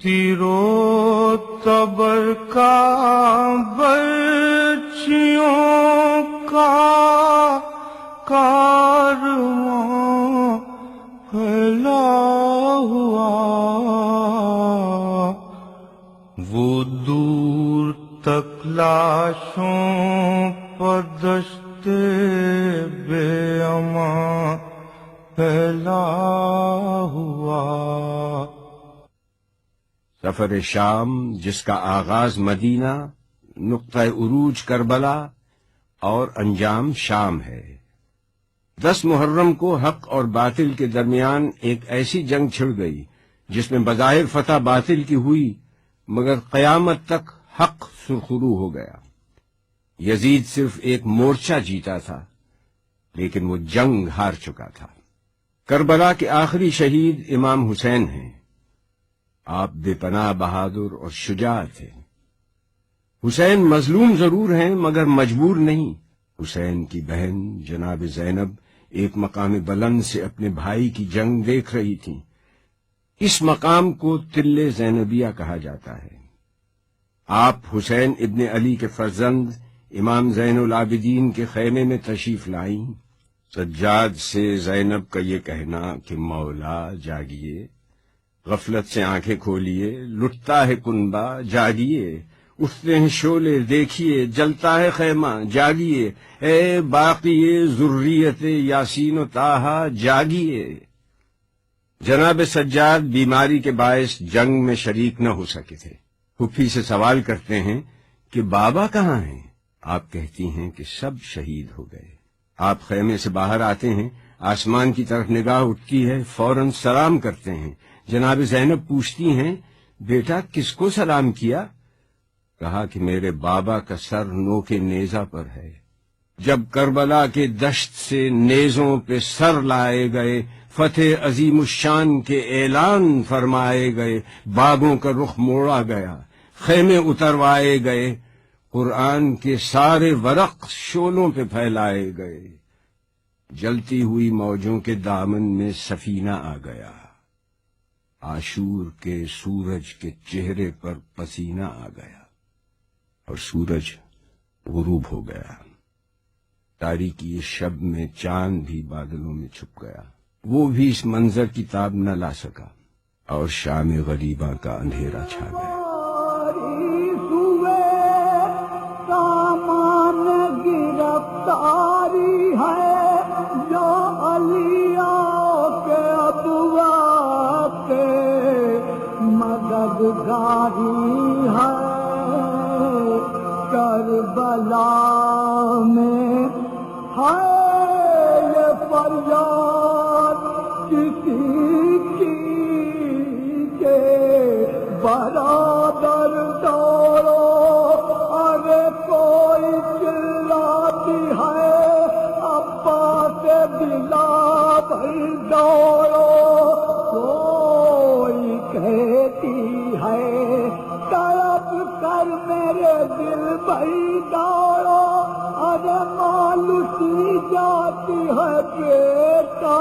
تیرو تبر کا برچیوں کا کارواں پھیلا ہوا، وہ دور تک لاشوں پر دشت بے امان پھیلا ہوا۔ سفر شام جس کا آغاز مدینہ، نقطہ عروج کربلا اور انجام شام ہے۔ 10 محرم کو حق اور باطل کے درمیان ایک ایسی جنگ چھڑ گئی جس میں بظاہر فتح باطل کی ہوئی، مگر قیامت تک حق سرخرو ہو گیا۔ یزید صرف ایک مورچہ جیتا تھا، لیکن وہ جنگ ہار چکا تھا۔ کربلا کے آخری شہید امام حسین ہیں۔ آپ بے پناہ بہادر اور شجاع تھے۔ حسین مظلوم ضرور ہیں مگر مجبور نہیں۔ حسین کی بہن جناب زینب ایک مقام بلند سے اپنے بھائی کی جنگ دیکھ رہی تھیں۔ اس مقام کو تل زینبیہ کہا جاتا ہے۔ آپ حسین ابن علی کے فرزند امام زین العابدین کے خیمے میں تشریف لائیں۔ سجاد سے زینب کا یہ کہنا کہ مولا جاگیے، غفلت سے آنکھیں کھولیے، لٹتا ہے کنبہ جاگیے، اٹھتے ہیں شعلے دیکھیے، جلتا ہے خیمہ جاگیے، اے باقی ذریت یاسین و طٰہٰ جاگیے۔ جناب سجاد بیماری کے باعث جنگ میں شریک نہ ہو سکے تھے۔ پھپھی سے سوال کرتے ہیں کہ بابا کہاں ہیں؟ آپ کہتی ہیں کہ سب شہید ہو گئے۔ آپ خیمے سے باہر آتے ہیں، آسمان کی طرف نگاہ اٹھتی ہے، فوراً سلام کرتے ہیں۔ جناب زینب پوچھتی ہیں بیٹا کس کو سلام کیا؟ کہا کہ میرے بابا کا سر نوکے نیزہ پر ہے۔ جب کربلا کے دشت سے نیزوں پہ سر لائے گئے، فتح عظیم الشان کے اعلان فرمائے گئے، باغوں کا رخ موڑا گیا، خیمے اتروائے گئے، قرآن کے سارے ورق شولوں پہ پھیلائے گئے، جلتی ہوئی موجوں کے دامن میں سفینہ آ گیا، عاشور کے سورج کے چہرے پر پسینہ آ گیا اور سورج غروب ہو گیا۔ تاریکی شب میں چاند بھی بادلوں میں چھپ گیا، وہ بھی اس منظر کی تاب نہ لا سکا اور شام غریباں کا اندھیرا چھا گیا۔ سامان گرفتاری ہے جو علیوں کے ابوا کے مددگاری ہے، کربلا میں ہے یہ فریاد کسی کی کہ برادر دوڑو، ارے کوئی چلاتی ہے عباس بلا بھائی دوڑو، کوئی کہتی ہے تڑپ کر میرے دل بھائی دوڑو، ارے مالوسی جاتی ہے بیٹا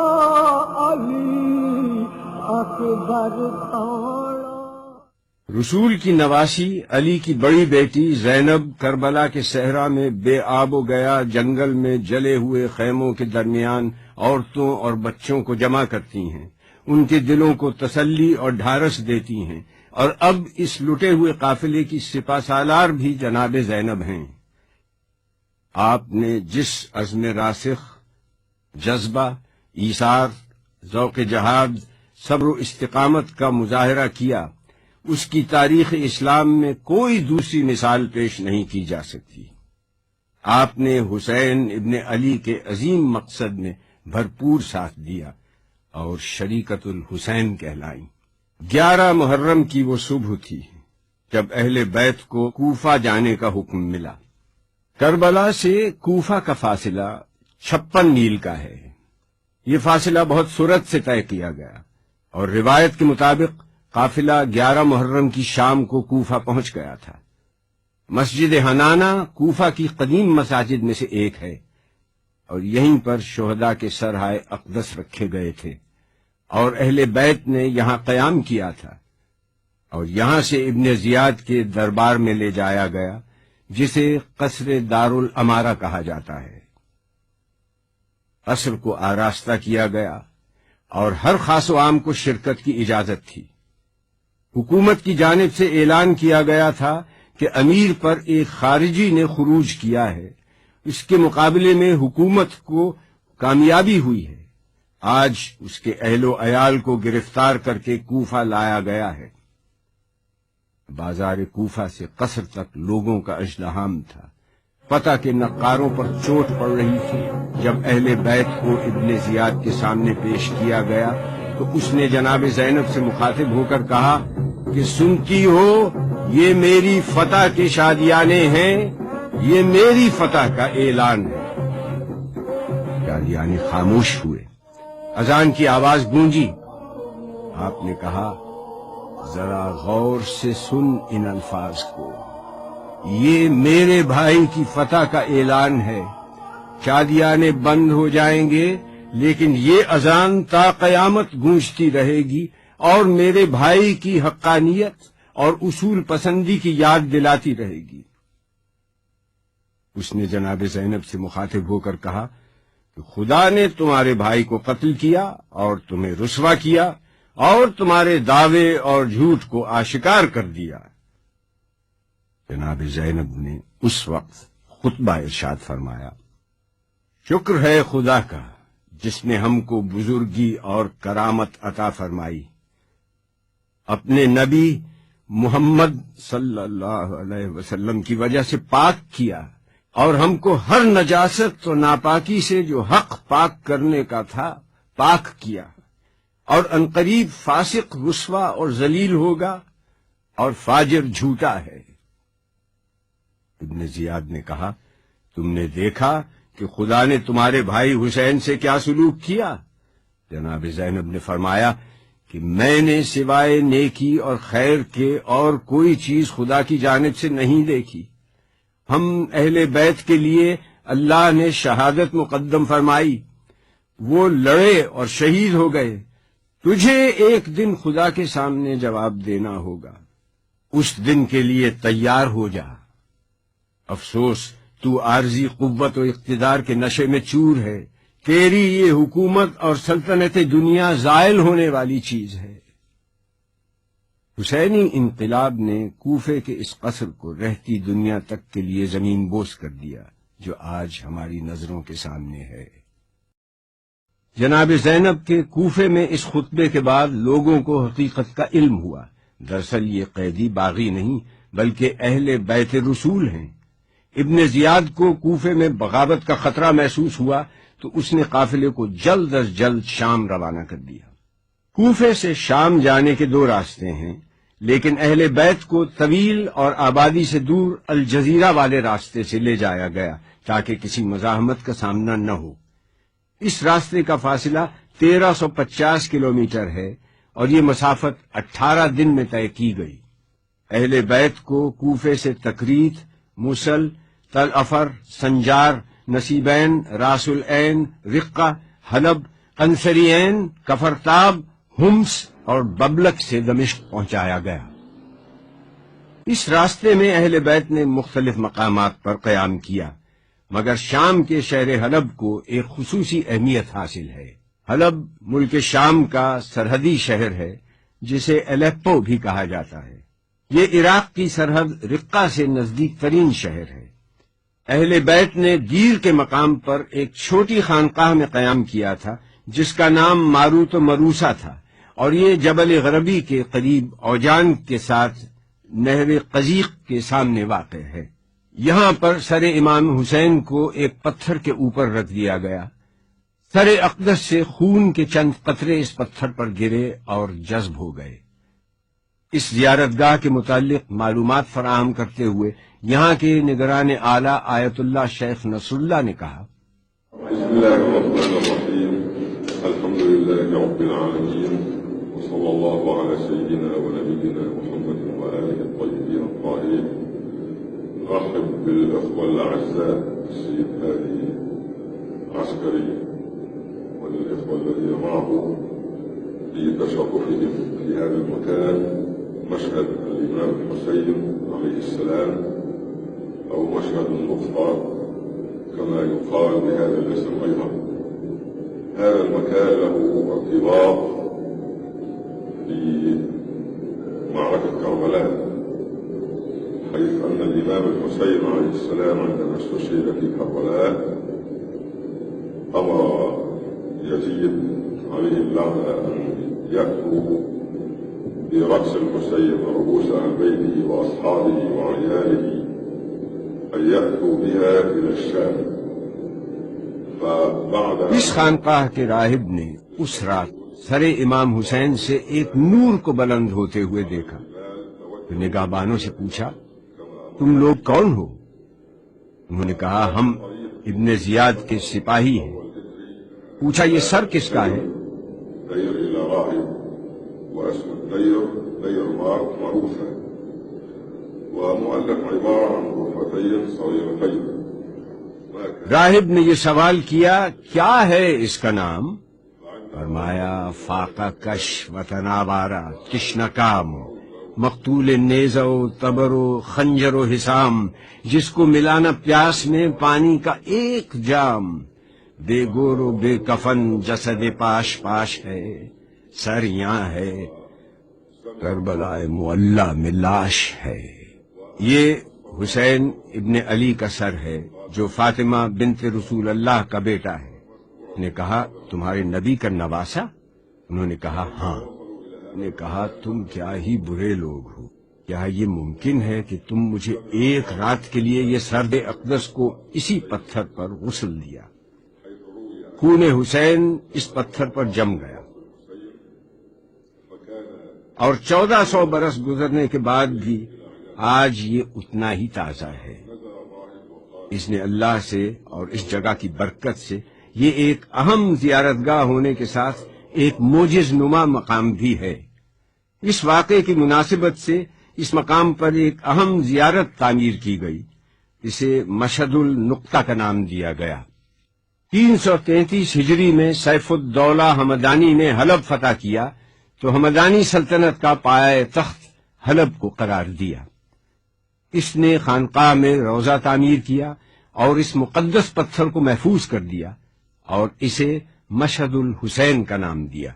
علی اکبر دوڑو۔ رسول کی نواسی علی کی بڑی بیٹی زینب کربلا کے صحرا میں بے آب و گیا جنگل میں جلے ہوئے خیموں کے درمیان عورتوں اور بچوں کو جمع کرتی ہیں، ان کے دلوں کو تسلی اور ڈھارس دیتی ہیں، اور اب اس لٹے ہوئے قافلے کی سپہ سالار بھی جناب زینب ہیں۔ آپ نے جس عزم راسخ، جذبہ، ایثار، ذوق جہاد، صبر و استقامت کا مظاہرہ کیا، اس کی تاریخ اسلام میں کوئی دوسری مثال پیش نہیں کی جا سکتی۔ آپ نے حسین ابن علی کے عظیم مقصد میں بھرپور ساتھ دیا اور شریکت الحسین کہلائیں۔ 11 محرم کی وہ صبح تھی جب اہل بیت کو کوفہ جانے کا حکم ملا۔ کربلا سے کوفہ کا فاصلہ 56 میل کا ہے۔ یہ فاصلہ بہت سرعت سے طے کیا گیا اور روایت کے مطابق قافلہ 11 محرم کی شام کو کوفہ پہنچ گیا تھا۔ مسجد حنانہ کوفہ کی قدیم مساجد میں سے ایک ہے اور یہیں پر شہداء کے سرہائے اقدس رکھے گئے تھے اور اہل بیت نے یہاں قیام کیا تھا، اور یہاں سے ابن زیاد کے دربار میں لے جایا گیا، جسے قصر دارالامارہ کہا جاتا ہے۔ قصر کو آراستہ کیا گیا اور ہر خاص و عام کو شرکت کی اجازت تھی۔ حکومت کی جانب سے اعلان کیا گیا تھا کہ امیر پر ایک خارجی نے خروج کیا ہے، اس کے مقابلے میں حکومت کو کامیابی ہوئی ہے۔ آج اس کے اہل و عیال کو گرفتار کر کے کوفہ لایا گیا ہے۔ بازار کوفہ سے قصر تک لوگوں کا ازدحام تھا۔ پتہ کے نقاروں پر چوٹ پڑ رہی تھی۔ جب اہل بیت کو ابن زیاد کے سامنے پیش کیا گیا تو اس نے جناب زینب سے مخاطب ہو کر کہا کہ سنتی ہو، یہ میری فتح کے شادیانے ہیں، یہ میری فتح کا اعلان ہے۔ شادیانے خاموش ہوئے۔ اذان کی آواز گونجی۔ آپ نے کہا، ذرا غور سے سن ان الفاظ کو، یہ میرے بھائی کی فتح کا اعلان ہے۔ شادیانے بند ہو جائیں گے لیکن یہ اذان تا قیامت گونجتی رہے گی اور میرے بھائی کی حقانیت اور اصول پسندی کی یاد دلاتی رہے گی۔ اس نے جناب زینب سے مخاطب ہو کر کہا کہ خدا نے تمہارے بھائی کو قتل کیا اور تمہیں رسوا کیا اور تمہارے دعوے اور جھوٹ کو آشکار کر دیا۔ جناب زینب نے اس وقت خطبہ ارشاد فرمایا، شکر ہے خدا کا جس نے ہم کو بزرگی اور کرامت عطا فرمائی، اپنے نبی محمد صلی اللہ علیہ وسلم کی وجہ سے پاک کیا اور ہم کو ہر نجاست و ناپاکی سے جو حق پاک کرنے کا تھا پاک کیا، اور عنقریب فاسق رسوا اور ذلیل ہوگا اور فاجر جھوٹا ہے۔ ابن زیاد نے کہا، تم نے دیکھا کہ خدا نے تمہارے بھائی حسین سے کیا سلوک کیا؟ جناب زینب نے فرمایا کہ میں نے سوائے نیکی اور خیر کے اور کوئی چیز خدا کی جانب سے نہیں دیکھی۔ ہم اہل بیت کے لیے اللہ نے شہادت مقدم فرمائی، وہ لڑے اور شہید ہو گئے۔ تجھے ایک دن خدا کے سامنے جواب دینا ہوگا، اس دن کے لیے تیار ہو جا۔ افسوس تو عارضی قوت و اقتدار کے نشے میں چور ہے، تیری یہ حکومت اور سلطنت دنیا زائل ہونے والی چیز ہے۔ حسینی انقلاب نے کوفے کے اس قصر کو رہتی دنیا تک کے لیے زمین بوس کر دیا جو آج ہماری نظروں کے سامنے ہے۔ جناب زینب کے کوفے میں اس خطبے کے بعد لوگوں کو حقیقت کا علم ہوا۔ دراصل یہ قیدی باغی نہیں بلکہ اہل بیت رسول ہیں۔ ابن زیاد کو کوفے میں بغاوت کا خطرہ محسوس ہوا تو اس نے قافلے کو جلد از جلد شام روانہ کر دیا۔ کوفے سے شام جانے کے دو راستے ہیں، لیکن اہل بیت کو طویل اور آبادی سے دور الجزیرہ والے راستے سے لے جایا گیا تاکہ کسی مزاحمت کا سامنا نہ ہو۔ اس راستے کا فاصلہ 1350 کلومیٹر ہے اور یہ مسافت 18 دن میں طے کی گئی۔ اہل بیت کو کوفے سے تکریت، موصل، تل افر، سنجار، نصیبین، راس العین، رقہ، حلب، قنصرین، کفرتاب، ہمس اور ببلک سے دمشق پہنچایا گیا۔ اس راستے میں اہل بیت نے مختلف مقامات پر قیام کیا، مگر شام کے شہر حلب کو ایک خصوصی اہمیت حاصل ہے۔ حلب ملک شام کا سرحدی شہر ہے جسے الیپو بھی کہا جاتا ہے۔ یہ عراق کی سرحد رقہ سے نزدیک ترین شہر ہے۔ اہل بیت نے دیر کے مقام پر ایک چھوٹی خانقاہ میں قیام کیا تھا جس کا نام ماروت و مروسا تھا، اور یہ جبل غربی کے قریب اوجان کے ساتھ نہر قزیق کے سامنے واقع ہے۔ یہاں پر سر امام حسین کو ایک پتھر کے اوپر رکھ دیا گیا۔ سر اقدس سے خون کے چند قطرے اس پتھر پر گرے اور جذب ہو گئے۔ اس زیارتگاہ کے متعلق معلومات فراہم کرتے ہوئے یہاں کے نگران اعلیٰ آیت اللہ شیخ نصر اللہ نے کہا، بسم اللہ الرحمن الرحیم، الحمد للہ رب العالمین، وصلی اللہ علی سیدنا و نبینا محمد و آلہ الطیبین الطاہرین۔ رحب بالاخوة الاعزاء السيد هادي عسكري والإخوة الذين معه لتشرفهم في هذا المكان مشهد الإمام الحسين عليه السلام أو مشهد النقطة كما يقال بهذا الاسم أيضا. هذا المكان له ارتباط في معركة كربلاء، حيث أن الإمام الحسين عليه السلام عندما استشهد في كربلاء أمر يزيد عليه اللعنة أن يأتوا برأس الحسين ورؤوس أهل بيته وأصحابه وعياله أن يأتوا بها إلى الشام. فبعد اس خانقاہ کے راہب نے اس رات سر امام حسین سے ایک نور کو بلند ہوتے ہوئے دیکھا تو نگہبانوں سے پوچھا، تم لوگ کون ہو؟ انہوں نے کہا، ہم ابن زیاد کے سپاہی ہیں۔ پوچھا، یہ سر کس کا ہے؟ دير إلى راهب، واسم الدير دير معروف ہے، ومؤلف عبارة عن غرفتين صغيرتين. راہب نے یہ سوال کیا، کیا ہے اس کا نام؟ فرمایا، فاقہ کش وطنابارہ تشنکام، مقتول نیزہ و تبر و خنجر و حسام، جس کو ملانا پیاس میں پانی کا ایک جام، بے گور و بے کفن جسد پاش پاش ہے، سر یہاں ہے کربلا معلی میں لاش ہے۔ یہ حسین ابن علی کا سر ہے جو فاطمہ بنت رسول اللہ کا بیٹا ہے۔ نے کہا، تمہارے نبی کا نواسا؟ انہوں نے کہا، ہاں۔ نے کہا، تم کیا ہی برے لوگ ہو، کیا یہ ممکن ہے کہ تم مجھے ایک رات کے لیے یہ سرد اقدس کو اسی پتھر پر غسل دیا؟ خون حسین اس پتھر پر جم گیا، اور 1400 برس گزرنے کے بعد بھی آج یہ اتنا ہی تازہ ہے۔ اس نے اللہ سے اور اس جگہ کی برکت سے یہ ایک اہم زیارت گاہ ہونے کے ساتھ ایک معجز نما مقام بھی ہے۔ اس واقعے کی مناسبت سے اس مقام پر ایک اہم زیارت تعمیر کی گئی، اسے مشہد النقطہ کا نام دیا گیا۔ 333 ہجری میں سیف الدولہ حمدانی نے حلب فتح کیا تو حمدانی سلطنت کا پایہ تخت حلب کو قرار دیا۔ اس نے خانقاہ میں روضہ تعمیر کیا اور اس مقدس پتھر کو محفوظ کر دیا اور اسے مشہد الحسین کا نام دیا۔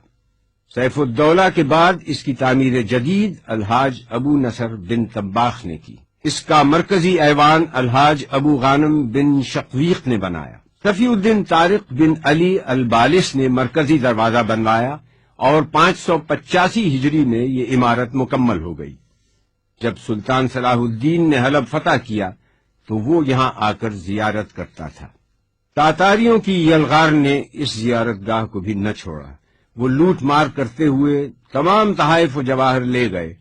سیف الدولہ کے بعد اس کی تعمیر جدید الحاج ابو نصر بن طباخ نے کی۔ اس کا مرکزی ایوان الحاج ابو غانم بن شقویق نے بنایا۔ صفی الدین طارق بن علی البالس نے مرکزی دروازہ بنوایا اور 585 ہجری میں یہ عمارت مکمل ہو گئی۔ جب سلطان صلاح الدین نے حلب فتح کیا تو وہ یہاں آ کر زیارت کرتا تھا۔ تاتاریوں کی یلغار نے اس زیارت گاہ کو بھی نہ چھوڑا، وہ لوٹ مار کرتے ہوئے تمام تحائف و جواہر لے گئے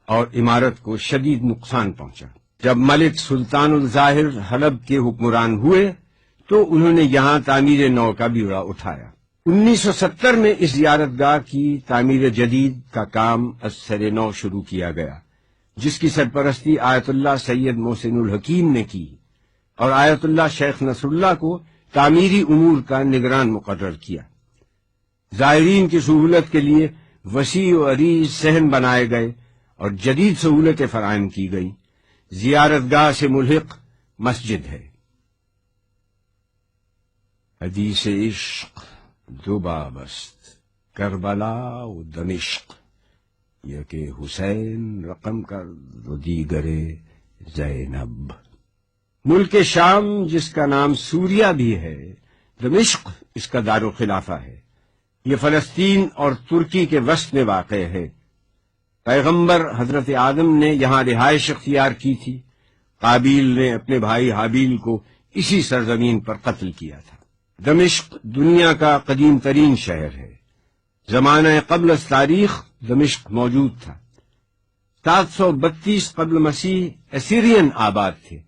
اور عمارت کو شدید نقصان پہنچا۔ جب ملک سلطان الظاہر حلب کے حکمران ہوئے تو انہوں نے یہاں تعمیر نو کا بیڑا اٹھایا۔ 1970 میں اس زیارت گاہ کی تعمیر جدید کا کام از سر نو شروع کیا گیا، جس کی سرپرستی آیت اللہ سید محسن الحکیم نے کی، اور آیت اللہ شیخ نصر اللہ کو تعمیری امور کا نگران مقرر کیا۔ زائرین کی سہولت کے لیے وسیع و عریض صحن بنائے گئے اور جدید سہولتیں فراہم کی گئی۔ زیارت گاہ سے ملحق مسجد ہے۔ حدیث عشق دو بابست، کربلا و دمشق، یک حسین رقم کر و دیگر زینب۔ ملک شام جس کا نام سوریہ بھی ہے، دمشق اس کا دارالخلافہ ہے۔ یہ فلسطین اور ترکی کے وسط میں واقع ہے۔ پیغمبر حضرت آدم نے یہاں رہائش اختیار کی تھی۔ قابیل نے اپنے بھائی حابیل کو اسی سرزمین پر قتل کیا تھا۔ دمشق دنیا کا قدیم ترین شہر ہے۔ زمانہ قبل از تاریخ دمشق موجود تھا۔ 732 قبل مسیح اسیرین آباد تھے۔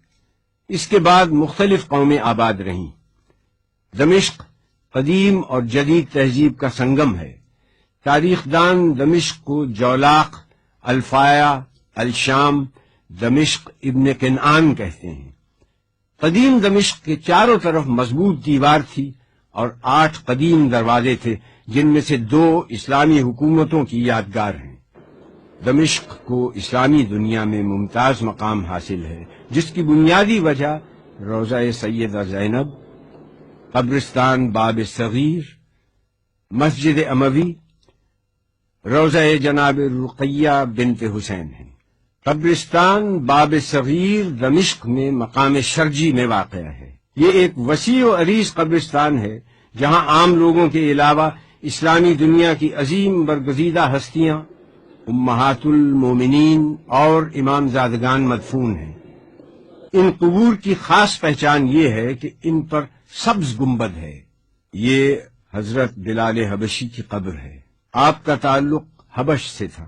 اس کے بعد مختلف قومیں آباد رہیں۔ دمشق قدیم اور جدید تہذیب کا سنگم ہے۔ تاریخ دان دمشق کو جولاق، الفایا، الشام، دمشق ابن کنعان کہتے ہیں۔ قدیم دمشق کے چاروں طرف مضبوط دیوار تھی اور 8 قدیم دروازے تھے، جن میں سے 2 اسلامی حکومتوں کی یادگار ہیں۔ دمشق کو اسلامی دنیا میں ممتاز مقام حاصل ہے، جس کی بنیادی وجہ روضہ سیدہ زینب، قبرستان باب صغیر، مسجد اموی، روضہ جناب رقیہ بنت حسین ہیں۔ قبرستان باب صغیر دمشق میں مقام شرجی میں واقع ہے۔ یہ ایک وسیع و عریض قبرستان ہے جہاں عام لوگوں کے علاوہ اسلامی دنیا کی عظیم برگزیدہ ہستیاں، امہات المومنین اور امام زادگان مدفون ہیں۔ ان قبور کی خاص پہچان یہ ہے کہ ان پر سبز گنبد ہے۔ یہ حضرت بلال حبشی کی قبر ہے۔ آپ کا تعلق حبش سے تھا۔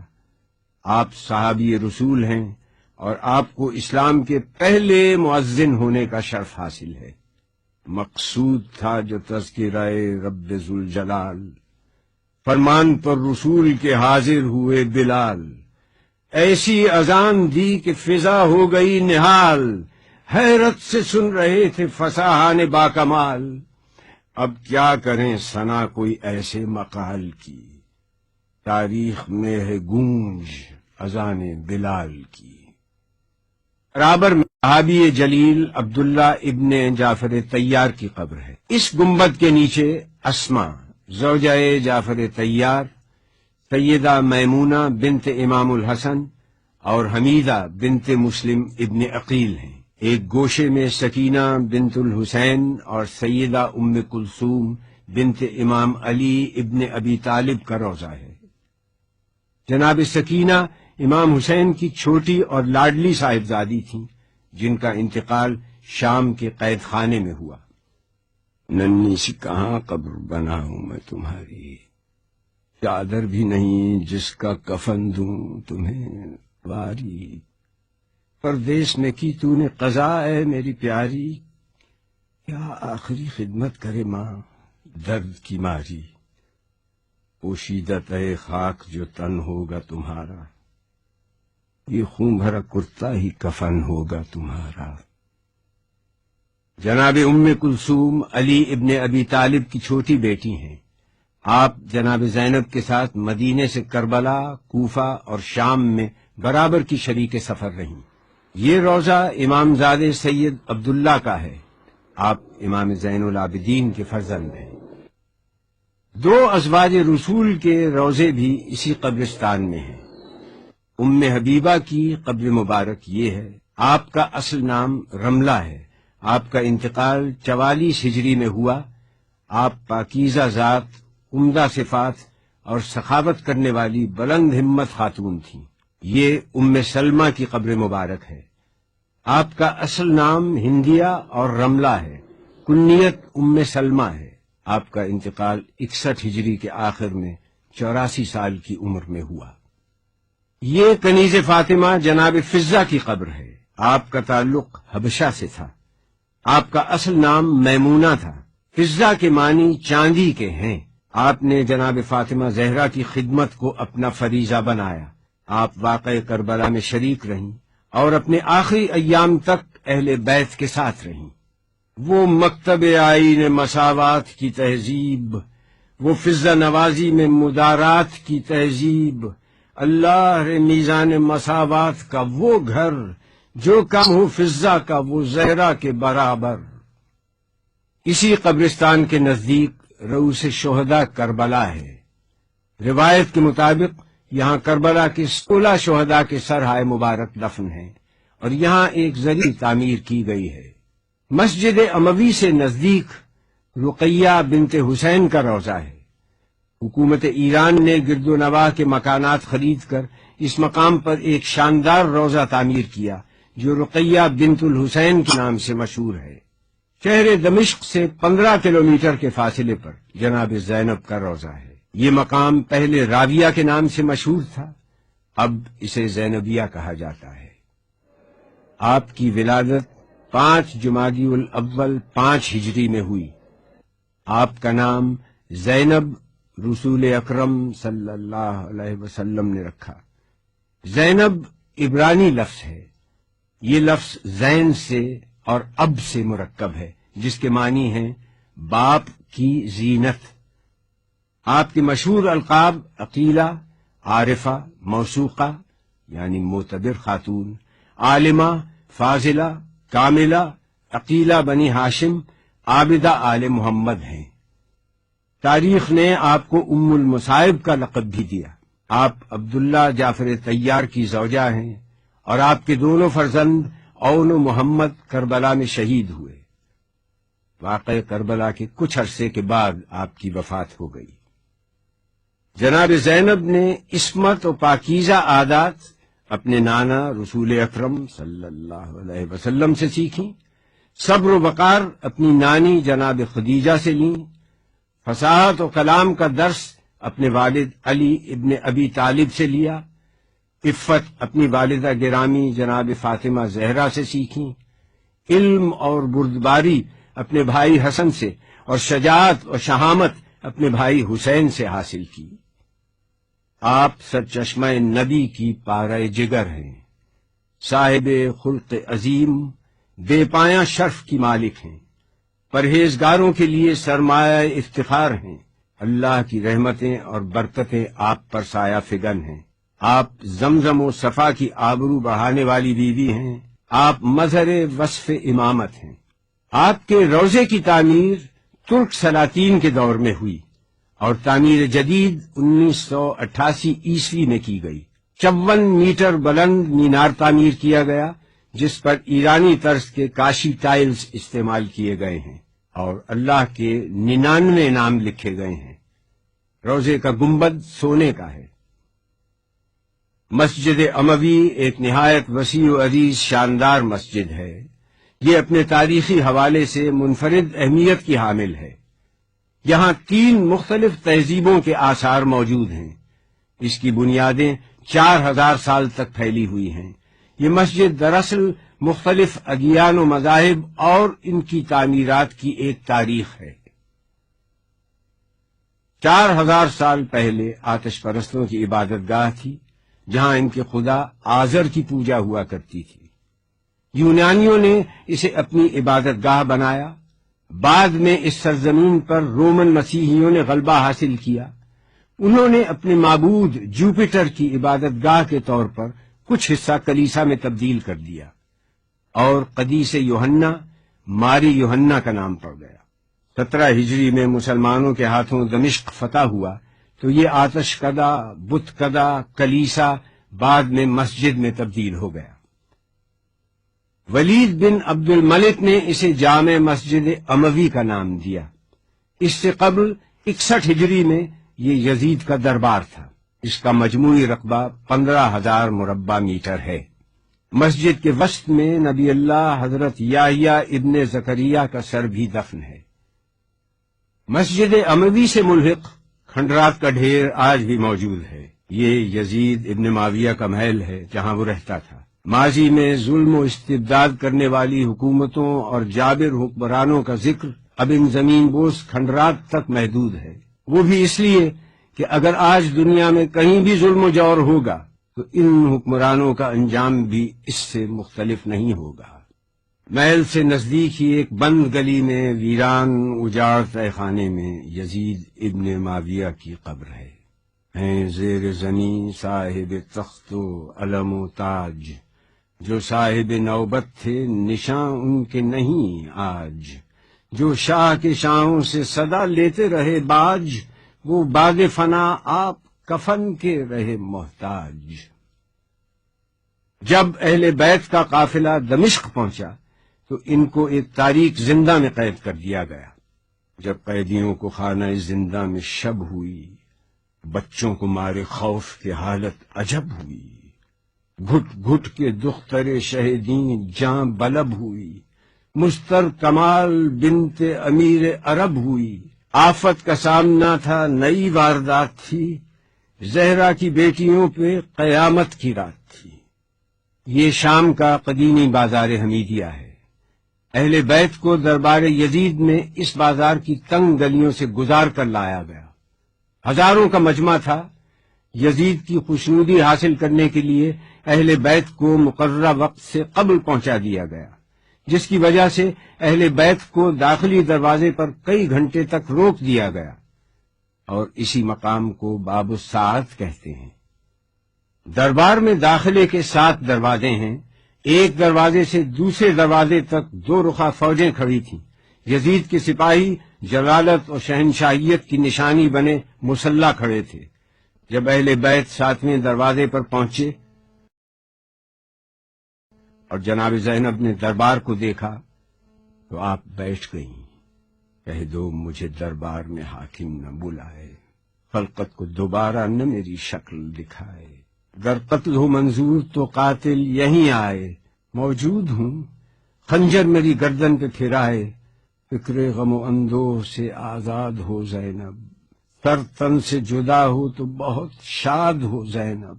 آپ صحابی رسول ہیں اور آپ کو اسلام کے پہلے مؤذن ہونے کا شرف حاصل ہے۔ مقصود تھا جو تذکرہ رب ذوالجلال، فرمان پر رسول کے حاضر ہوئے بلال، ایسی اذان دی کہ فضا ہو گئی نہال، حیرت سے سن رہے تھے فصاحان باکمال، اب کیا کریں ثنا کوئی ایسے مقال کی، تاریخ میں ہے گونج اذان بلال کی۔ رابر میں صحابی جلیل عبداللہ ابن جعفر طیار کی قبر ہے۔ اس گنبد کے نیچے اسما زوجہ جعفر طیار، سیدہ میمونہ بنت امام الحسن اور حمیدہ بنت مسلم ابن عقیل ہیں۔ ایک گوشے میں سکینہ بنت الحسین اور سیدہ ام کلثوم بنت امام علی ابن ابی طالب کا روضہ ہے۔ جناب سکینہ امام حسین کی چھوٹی اور لاڈلی صاحبزادی تھیں، جن کا انتقال شام کے قید خانے میں ہوا۔ ننھی سی کہاں قبر بناؤں میں تمہاری، چادر بھی نہیں جس کا کفن دوں تمہیں واری، پردیس میں کی تو نے قضا ہے میری پیاری، کیا آخری خدمت کرے ماں درد کی ماری، پوشیدہ تہ خاک جو تن ہوگا تمہارا، یہ خون بھرا کرتا ہی کفن ہوگا تمہارا۔ جناب ام کلثوم علی ابن ابی طالب کی چھوٹی بیٹی ہیں۔ آپ جناب زینب کے ساتھ مدینے سے کربلا، کوفہ اور شام میں برابر کی شریک سفر رہیں۔ یہ روضہ امام زادہ سید عبداللہ کا ہے۔ آپ امام زین العابدین کے فرزند ہیں۔ دو ازواج رسول کے روضے بھی اسی قبرستان میں ہیں۔ ام حبیبہ کی قبر مبارک یہ ہے۔ آپ کا اصل نام رملہ ہے۔ آپ کا انتقال 44 ہجری میں ہوا۔ آپ پاکیزہ ذات، عمدہ صفات اور سخاوت کرنے والی بلند ہمت خاتون تھیں۔ یہ ام سلمہ کی قبر مبارک ہے۔ آپ کا اصل نام ہندیہ اور رملہ ہے، کنیت ام سلمہ ہے۔ آپ کا انتقال 61 ہجری کے آخر میں 84 سال کی عمر میں ہوا۔ یہ کنیز فاطمہ جناب فضہ کی قبر ہے۔ آپ کا تعلق حبشہ سے تھا۔ آپ کا اصل نام میمونہ تھا۔ فضہ کے معنی چاندی کے ہیں۔ آپ نے جناب فاطمہ زہرا کی خدمت کو اپنا فریضہ بنایا۔ آپ واقع کربلا میں شریک رہیں اور اپنے آخری ایام تک اہل بیت کے ساتھ رہیں۔ وہ مکتب آئین مساوات کی تہذیب، وہ فضہ نوازی میں مدارات کی تہذیب، اللہ رے میزان مساوات کا وہ گھر جو کم ہو فضہ کا وہ زہرا کے برابر۔ اسی قبرستان کے نزدیک رؤوس شہداء کربلا ہے۔ روایت کے مطابق یہاں کربلا کے 16 شہداء کے سرہائے مبارک دفن ہیں اور یہاں ایک زری تعمیر کی گئی ہے۔ مسجد اموی سے نزدیک رقیہ بنت حسین کا روضہ ہے۔ حکومت ایران نے گرد و نواح کے مکانات خرید کر اس مقام پر ایک شاندار روضہ تعمیر کیا جو رقیہ بنت الحسین کے نام سے مشہور ہے۔ شہر دمشق سے 15 کلومیٹر کے فاصلے پر جناب زینب کا روضہ ہے۔ یہ مقام پہلے راویہ کے نام سے مشہور تھا، اب اسے زینبیہ کہا جاتا ہے۔ آپ کی ولادت 5 جمادی الاول 5 ہجری میں ہوئی۔ آپ کا نام زینب رسول اکرم صلی اللہ علیہ وسلم نے رکھا۔ زینب عبرانی لفظ ہے۔ یہ لفظ زین سے اور اب سے مرکب ہے، جس کے معنی ہیں باپ کی زینت۔ آپ کے مشہور القاب عقیلہ، عارفہ موثوقہ یعنی معتبر خاتون، عالمہ فاضلہ کاملہ عقیلہ بنی ہاشم عابدہ آل محمد ہیں۔ تاریخ نے آپ کو ام المصائب کا لقب بھی دیا۔ آپ عبداللہ جعفر طیار کی زوجہ ہیں اور آپ کے دونوں فرزند اون و محمد کربلا میں شہید ہوئے۔ واقعہ کربلا کے کچھ عرصے کے بعد آپ کی وفات ہو گئی۔ جناب زینب نے عصمت و پاکیزہ عادات اپنے نانا رسول اکرم صلی اللہ علیہ وسلم سے سیکھیں، صبر و وقار اپنی نانی جناب خدیجہ سے لیں، فصاحت و کلام کا درس اپنے والد علی ابن ابی طالب سے لیا، عفت اپنی والدہ گرامی جناب فاطمہ زہرا سے سیکھیں، علم اور بردباری اپنے بھائی حسن سے اور شجاعت اور شہامت اپنے بھائی حسین سے حاصل کی۔ آپ سرچشمہ نبی کی پارہ جگر ہیں، صاحب خلق عظیم، بے پایاں شرف کی مالک ہیں، پرہیزگاروں کے لیے سرمایہ افتخار ہیں، اللہ کی رحمتیں اور برکتیں آپ پر سایہ فگن ہیں۔ آپ زمزم و صفا کی آبرو بڑھانے والی بیوی ہیں، آپ مظہر وصف امامت ہیں۔ آپ کے روضے کی تعمیر ترک سلاطین کے دور میں ہوئی اور تعمیر جدید 1988 عیسوی میں کی گئی۔ 54 میٹر بلند مینار تعمیر کیا گیا جس پر ایرانی طرز کے کاشی ٹائلز استعمال کیے گئے ہیں اور اللہ کے 99 نام لکھے گئے ہیں۔ روضے کا گنبد سونے کا ہے۔ مسجد اموی ایک نہایت وسیع و عریض شاندار مسجد ہے۔ یہ اپنے تاریخی حوالے سے منفرد اہمیت کی حامل ہے۔ یہاں 3 مختلف تہذیبوں کے آثار موجود ہیں۔ اس کی بنیادیں 4000 سال تک پھیلی ہوئی ہیں۔ یہ مسجد دراصل مختلف ادیان و مذاہب اور ان کی تعمیرات کی ایک تاریخ ہے۔ 4000 سال پہلے آتش پرستوں کی عبادت گاہ تھی جہاں ان کے خدا آزر کی پوجا ہوا کرتی تھی۔ یونانیوں نے اسے اپنی عبادت گاہ بنایا۔ بعد میں اس سرزمین پر رومن مسیحیوں نے غلبہ حاصل کیا۔ انہوں نے اپنے معبود جوپیٹر کی عبادت گاہ کے طور پر کچھ حصہ کلیسا میں تبدیل کر دیا اور قدیس یوحنا ماری یوحنا کا نام پڑ گیا۔ 17 ہجری میں مسلمانوں کے ہاتھوں دمشق فتح ہوا تو یہ آتش کدہ بت کدہ کلیسا بعد میں مسجد میں تبدیل ہو گیا۔ ولید بن عبد الملک نے اسے جامع مسجد اموی کا نام دیا۔ اس سے قبل 61 ہجری میں یہ یزید کا دربار تھا۔ اس کا مجموعی رقبہ 15,000 مربع میٹر ہے۔ مسجد کے وسط میں نبی اللہ حضرت یحییٰ ابن زکریا کا سر بھی دفن ہے۔ مسجد اموی سے ملحق کھنڈرات کا ڈھیر آج بھی موجود ہے۔ یہ یزید ابن معاویہ کا محل ہے جہاں وہ رہتا تھا۔ ماضی میں ظلم و استبداد کرنے والی حکومتوں اور جابر حکمرانوں کا ذکر اب ان زمین بوس کھنڈرات تک محدود ہے، وہ بھی اس لیے کہ اگر آج دنیا میں کہیں بھی ظلم و جور ہوگا تو ان حکمرانوں کا انجام بھی اس سے مختلف نہیں ہوگا۔ محل سے نزدیک ہی ایک بند گلی میں ویران اجاڑ تہہ خانے میں یزید ابن معاویہ کی قبر ہے۔ ہیں زیر زمین صاحب تخت و علم و تاج، جو صاحب نوبت تھے نشاں ان کے نہیں آج، جو شاہ کے شاہوں سے صدا لیتے رہے باج، وہ بعد فنا آپ کفن کے رہے محتاج۔ جب اہل بیت کا قافلہ دمشق پہنچا تو ان کو ایک تاریک زندہ میں قید کر دیا گیا۔ جب قیدیوں کو خانہ زندہ میں شب ہوئی، بچوں کو مارے خوف کی حالت عجب ہوئی، گھٹ گھٹ کے دختر شہدین جاں بلب ہوئی، مستر کمال بنت امیر عرب ہوئی، آفت کا سامنا تھا نئی واردات تھی، زہرا کی بیٹیوں پہ قیامت کی رات تھی۔ یہ شام کا قدیمی بازار حمیدیہ ہے۔ اہل بیت کو دربار یزید میں اس بازار کی تنگ گلیوں سے گزار کر لایا گیا۔ ہزاروں کا مجمع تھا۔ یزید کی خوشنودی حاصل کرنے کے لیے اہل بیت کو مقررہ وقت سے قبل پہنچا دیا گیا، جس کی وجہ سے اہل بیت کو داخلی دروازے پر کئی گھنٹے تک روک دیا گیا، اور اسی مقام کو باب الساعت کہتے ہیں۔ دربار میں داخلے کے 7 دروازے ہیں. ایک دروازے سے دوسرے دروازے تک 2 رخا فوجیں کھڑی تھیں. یزید کے سپاہی جلالت اور شہنشاہیت کی نشانی بنے مسلح کھڑے تھے. جب اہل بیت 7ویں دروازے پر پہنچے اور جناب زینب نے دربار کو دیکھا تو آپ بیٹھ گئیں. کہہ دو مجھے دربار میں حاکم نہ بلائے، خلقت کو دوبارہ نہ میری شکل دکھائے. گر قتل ہو منظور تو قاتل یہیں آئے، موجود ہوں خنجر میری گردن پہ پھرائے. فکر غم و اندوہ سے آزاد ہو زینب، سر تن سے جدا ہو تو بہت شاد ہو زینب.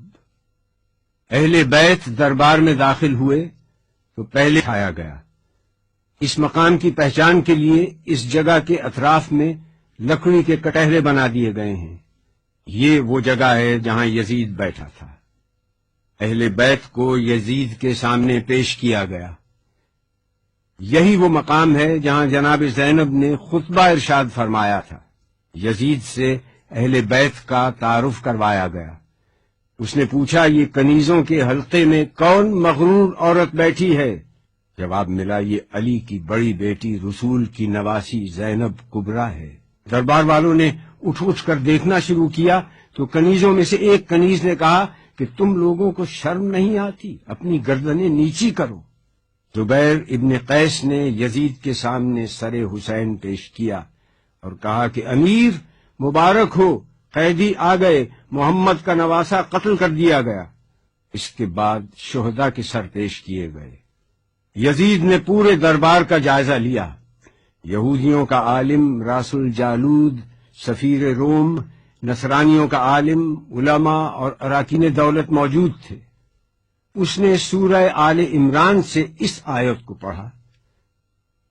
اہل بیت دربار میں داخل ہوئے تو پہلے آیا گیا. اس مقام کی پہچان کے لیے اس جگہ کے اطراف میں لکڑی کے کٹہرے بنا دیے گئے ہیں. یہ وہ جگہ ہے جہاں یزید بیٹھا تھا. اہل بیت کو یزید کے سامنے پیش کیا گیا. یہی وہ مقام ہے جہاں جناب زینب نے خطبہ ارشاد فرمایا تھا. یزید سے اہل بیت کا تعارف کروایا گیا. اس نے پوچھا یہ کنیزوں کے حلقے میں کون مغرور عورت بیٹھی ہے؟ جواب ملا یہ علی کی بڑی بیٹی رسول کی نواسی زینب کبریٰ ہے. دربار والوں نے اٹھ کر دیکھنا شروع کیا تو کنیزوں میں سے ایک کنیز نے کہا کہ تم لوگوں کو شرم نہیں آتی؟ اپنی گردنیں نیچی کرو. زبیر ابن قیس نے یزید کے سامنے سر حسین پیش کیا اور کہا کہ امیر مبارک ہو، قیدی آ گئے، محمد کا نواسہ قتل کر دیا گیا. اس کے بعد شہداء کے سر پیش کیے گئے. یزید نے پورے دربار کا جائزہ لیا. یہودیوں کا عالم راس الجالود سفیر روم، نصرانیوں کا عالم، علماء اور اراکین دولت موجود تھے. اس نے سورہ آل عمران سے اس آیت کو پڑھا،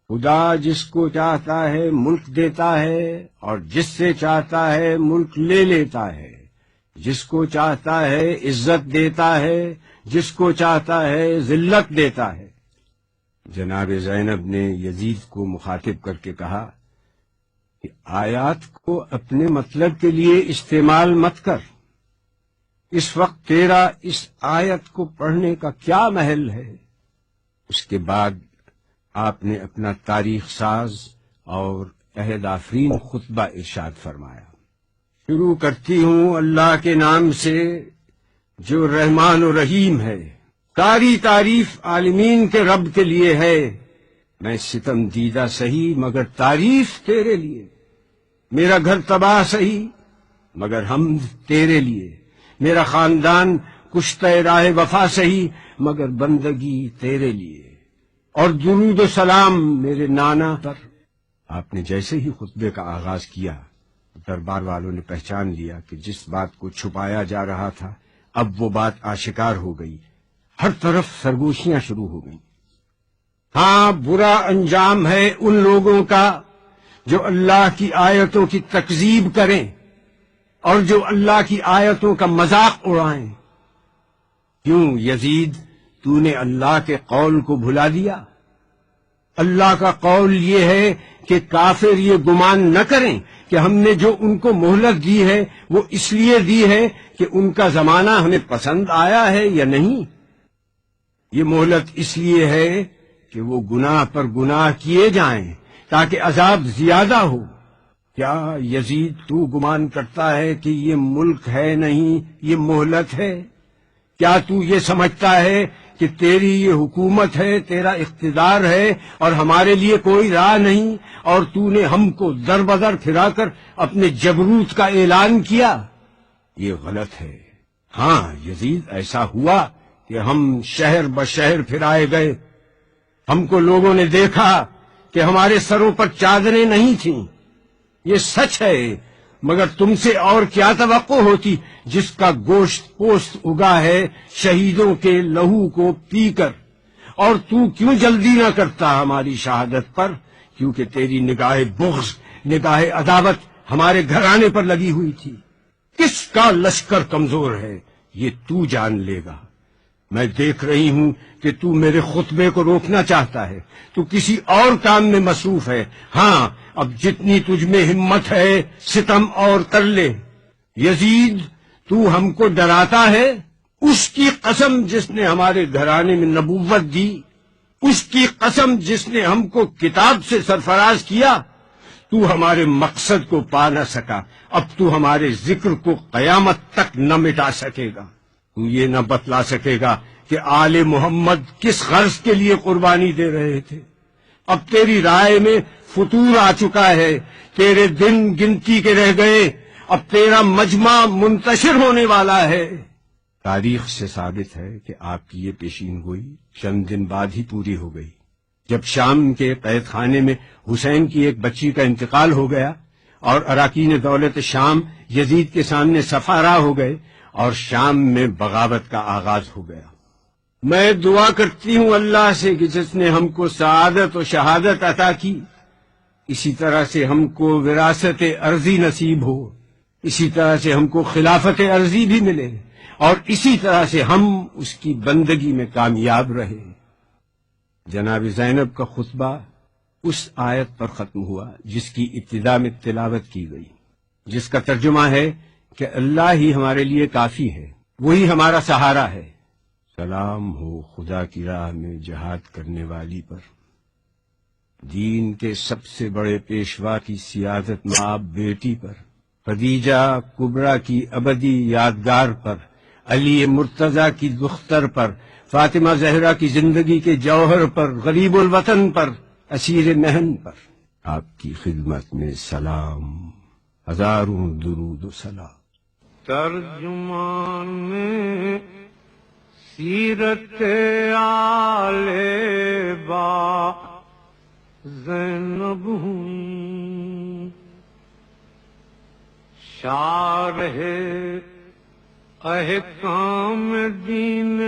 خدا جس کو چاہتا ہے ملک دیتا ہے اور جس سے چاہتا ہے ملک لے لیتا ہے، جس کو چاہتا ہے عزت دیتا ہے، جس کو چاہتا ہے ذلت دیتا ہے. جناب زینب نے یزید کو مخاطب کر کے کہا کہ آیات کو اپنے مطلب کے لیے استعمال مت کر. اس وقت تیرا اس آیت کو پڑھنے کا کیا محل ہے؟ اس کے بعد آپ نے اپنا تاریخ ساز اور عہد آفرین خطبہ ارشاد فرمایا. شروع کرتی ہوں اللہ کے نام سے جو رحمان و رحیم ہے. ساری تعریف عالمین کے رب کے لیے ہے. میں ستم دیدہ سہی مگر تعریف تیرے لیے. میرا گھر تباہ سہی مگر حمد تیرے لیے. میرا خاندان کشتہ راہ وفا سہی مگر بندگی تیرے لیے. اور درود و سلام میرے نانا پر. آپ نے جیسے ہی خطبے کا آغاز کیا دربار والوں نے پہچان لیا کہ جس بات کو چھپایا جا رہا تھا اب وہ بات آشکار ہو گئی. ہر طرف سرگوشیاں شروع ہو گئیں. ہاں برا انجام ہے ان لوگوں کا جو اللہ کی آیتوں کی تکذیب کریں اور جو اللہ کی آیتوں کا مذاق اڑائیں. کیوں یزید تو نے اللہ کے قول کو بھلا دیا؟ اللہ کا قول یہ ہے کہ کافر یہ گمان نہ کریں کہ ہم نے جو ان کو مہلت دی ہے وہ اس لیے دی ہے کہ ان کا زمانہ ہمیں پسند آیا ہے یا نہیں. یہ مہلت اس لیے ہے کہ وہ گناہ پر گناہ کیے جائیں تاکہ عذاب زیادہ ہو. کیا یزید تو گمان کرتا ہے کہ یہ ملک ہے نہیں یہ مہلت ہے؟ کیا تو یہ سمجھتا ہے کہ تیری یہ حکومت ہے، تیرا اقتدار ہے اور ہمارے لیے کوئی راہ نہیں اور تو نے ہم کو در بدر پھرا کر اپنے جبروت کا اعلان کیا؟ یہ غلط ہے. ہاں یزید ایسا ہوا کہ ہم شہر بشہر پھرائے گئے. ہم کو لوگوں نے دیکھا کہ ہمارے سروں پر چادریں نہیں تھیں. یہ سچ ہے مگر تم سے اور کیا توقع ہوتی جس کا گوشت پوست اگا ہے شہیدوں کے لہو کو پی کر. اور تو کیوں جلدی نہ کرتا ہماری شہادت پر؟ کیونکہ تیری نگاہ بغض، نگاہ عداوت ہمارے گھرانے پر لگی ہوئی تھی. کس کا لشکر کمزور ہے یہ تو جان لے گا. میں دیکھ رہی ہوں کہ تو میرے خطبے کو روکنا چاہتا ہے. تو کسی اور کام میں مصروف ہے. ہاں اب جتنی تجھ میں ہمت ہے ستم اور کر لے. یزید تو ہم کو ڈراتا ہے. اس کی قسم جس نے ہمارے گھرانے میں نبوت دی، اس کی قسم جس نے ہم کو کتاب سے سرفراز کیا، تو ہمارے مقصد کو پا نہ سکا، اب تو ہمارے ذکر کو قیامت تک نہ مٹا سکے گا۔ تو یہ نہ بتلا سکے گا کہ آل محمد کس غرض کے لیے قربانی دے رہے تھے۔ اب تیری رائے میں فتور آ چکا ہے، تیرے دن گنتی کے رہ گئے، اب تیرا مجمع منتشر ہونے والا ہے۔ تاریخ سے ثابت ہے کہ آپ کی یہ پیشین گوئی چند دن بعد ہی پوری ہو گئی، جب شام کے قید خانے میں حسین کی ایک بچی کا انتقال ہو گیا اور اراکین دولت شام یزید کے سامنے صفارا ہو گئے اور شام میں بغاوت کا آغاز ہو گیا۔ میں دعا کرتی ہوں اللہ سے کہ جس نے ہم کو سعادت و شہادت عطا کی، اسی طرح سے ہم کو وراثت ارضی نصیب ہو، اسی طرح سے ہم کو خلافت ارضی بھی ملے، اور اسی طرح سے ہم اس کی بندگی میں کامیاب رہے۔ جناب زینب کا خطبہ اس آیت پر ختم ہوا جس کی ابتدا میں تلاوت کی گئی، جس کا ترجمہ ہے کہ اللہ ہی ہمارے لیے کافی ہے، وہی ہمارا سہارا ہے۔ سلام ہو خدا کی راہ میں جہاد کرنے والی پر، دین کے سب سے بڑے پیشوا کی سیادت ماں بیٹی پر، خدیجہ کبریٰ کی ابدی یادگار پر، علی مرتضیٰ کی دختر پر، فاطمہ زہرا کی زندگی کے جوہر پر، غریب الوطن پر، اسیر مہن پر۔ آپ کی خدمت میں سلام، ہزاروں درود و سلام۔ ترجمان سیرت آل با زینب ہوں، شارح احکام دین